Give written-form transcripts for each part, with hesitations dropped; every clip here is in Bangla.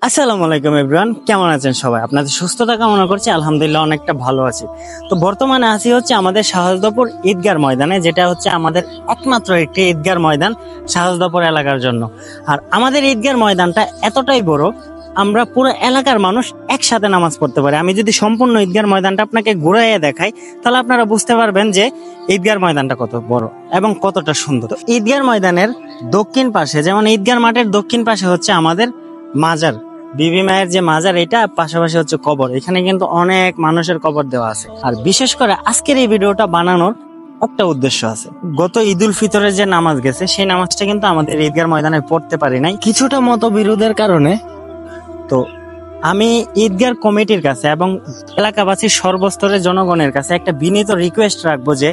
আসসালামু আলাইকুম এভরিওয়ান, কেমন আছেন সবাই? আপনাদের সুস্থতা কামনা করছি। আলহামদুলিল্লাহ অনেকটা ভালো আছি। তো বর্তমানে আছি হচ্ছে আমাদের শাহজাদপুর ঈদগার ময়দানে, যেটা হচ্ছে আমাদের একমাত্র একটি ঈদগার ময়দান শাহজাদপুর এলাকার জন্য। আর আমাদের ঈদগার ময়দানটা এতটাই বড়, আমরা পুরো এলাকার মানুষ একসাথে নামাজ পড়তে পারি। আমি যদি সম্পূর্ণ ঈদগার ময়দানটা আপনাকে ঘুরাইয়ে দেখাই, তাহলে আপনারা বুঝতে পারবেন যে ঈদগার ময়দানটা কত বড় এবং কতটা সুন্দর। তো ঈদগার ময়দানের দক্ষিণ পাশে, যেমন ঈদগার মাঠের দক্ষিণ পাশে হচ্ছে আমাদের মাজার, বিবি মায়ের যে মাজার, এটা পাশাপাশি হচ্ছে কবর। এখানে কিন্তু অনেক মানুষের কবর দেওয়া আছে। আর বিশেষ করে আজকের এই ভিডিওটা বানানোর একটা উদ্দেশ্য আছে। গত ঈদুল ফিতরের যে নামাজ গেছে, সেই নামাজটা কিন্তু আমাদের ঈদগার ময়দানে পড়তে পারি নাই, কিছুটা মতবিরোধের কারণে। তো আমি ঈদগার কমিটির কাছে এবং এলাকাবাসীর সর্বস্তরের জনগণের কাছে একটা বিনীত রিকোয়েস্ট রাখবো যে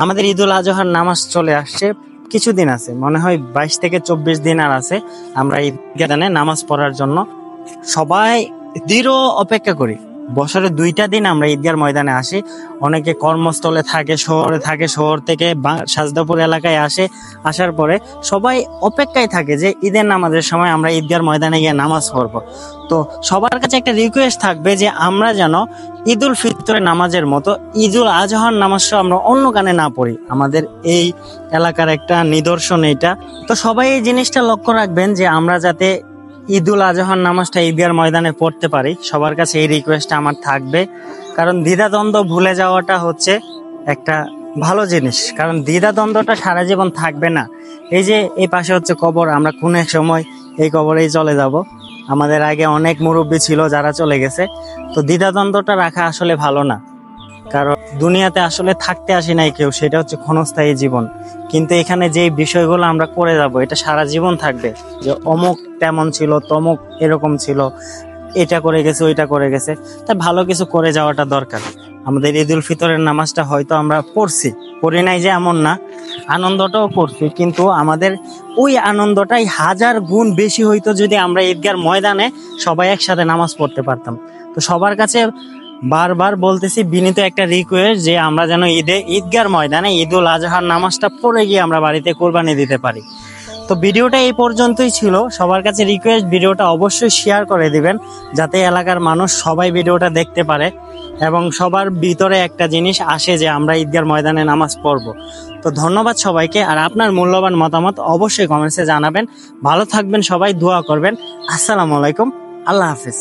আমাদের ঈদুল আজহার নামাজ চলে আসছে, কিছুদিন আছে, মনে হয় 22 থেকে 24 দিন আর আছে আমরা ঈদগাহে নামাজ পড়ার জন্য। সবাই দৃঢ় অপেক্ষা করি। বছরে 2টা দিন আমরা ঈদগার ময়দানে আসি। অনেকে কর্মস্থলে থাকে, শহরে থাকে, শহর থেকে শাহজাদপুর এলাকায় আসে। আসার পরে সবাই অপেক্ষায় থাকে যে ঈদের নামাজের সময় আমরা ঈদগার ময়দানে গিয়ে নামাজ পড়বো। তো সবার কাছে একটা রিকোয়েস্ট থাকবে যে আমরা যেন ঈদুল ফিতরের নামাজের মতো ঈদুল আজহার নামাজটা আমরা অন্য গানে না পড়ি। আমাদের এই এলাকার একটা নিদর্শন এটা। তো সবাই এই জিনিসটা লক্ষ্য রাখবেন যে আমরা যাতে ঈদুল আজহার নামাজটা ঈদগার ময়দানে পড়তে পারি। সবার কাছে এই রিকোয়েস্টটা আমার থাকবে, কারণ দ্বিধাদ্বন্দ্ব ভুলে যাওয়াটা হচ্ছে একটা ভালো জিনিস। কারণ দ্বিধাদ্বন্দ্বটা সারা জীবন থাকবে না। এই যে এই পাশে হচ্ছে কবর, আমরা কোন এক সময় এই কবরেই চলে যাব। আমাদের আগে অনেক মুরব্বী ছিল যারা চলে গেছে। তো দ্বিধাদ্বন্দ্বটা রাখা আসলে ভালো না, কারণ দুনিয়াতে আসলে থাকতে আসি নাই কেউ, সেটা হচ্ছে ক্ষণস্থায়ী জীবন। কিন্তু এখানে যে বিষয়গুলো আমরা করে যাব, এটা সারা জীবন থাকবে। যে অমুক তেমন ছিল, তমুক এরকম ছিল, এটা করে গেছে, ওইটা করে গেছে। তাই ভালো কিছু করে যাওয়াটা দরকার। আমাদের ঈদুল ফিতরের নামাজটা হয়তো আমরা পড়ি নাই যে এমন না, আনন্দটাও করছি, কিন্তু আমাদের ওই আনন্দটাই 1000 গুণ বেশি হইতো যদি আমরা ঈদগার ময়দানে সবাই একসাথে নামাজ পড়তে পারতাম। তো সবার কাছে বারবার বলতেছি, বিনীত একটা রিকোয়েস্ট যে আমরা যেন ঈদগার ময়দানে ঈদুল আজহার নামাজটা পড়ে গিয়ে আমরা বাড়িতে কোরবানি দিতে পারি। তো ভিডিওটা এই পর্যন্তই ছিল। সবার কাছে রিকোয়েস্ট, ভিডিওটা অবশ্যই শেয়ার করে দিবেন, যাতে এলাকার মানুষ সবাই ভিডিওটা দেখতে পারে এবং সবার ভিতরে একটা জিনিস আসে যে আমরা ঈদগার ময়দানে নামাজ পড়ব। তো ধন্যবাদ সবাইকে। আর আপনার মূল্যবান মতামত অবশ্যই কমেন্টসে জানাবেন। ভালো থাকবেন সবাই, দোয়া করবেন। আসসালামু আলাইকুম, আল্লাহ হাফিজ।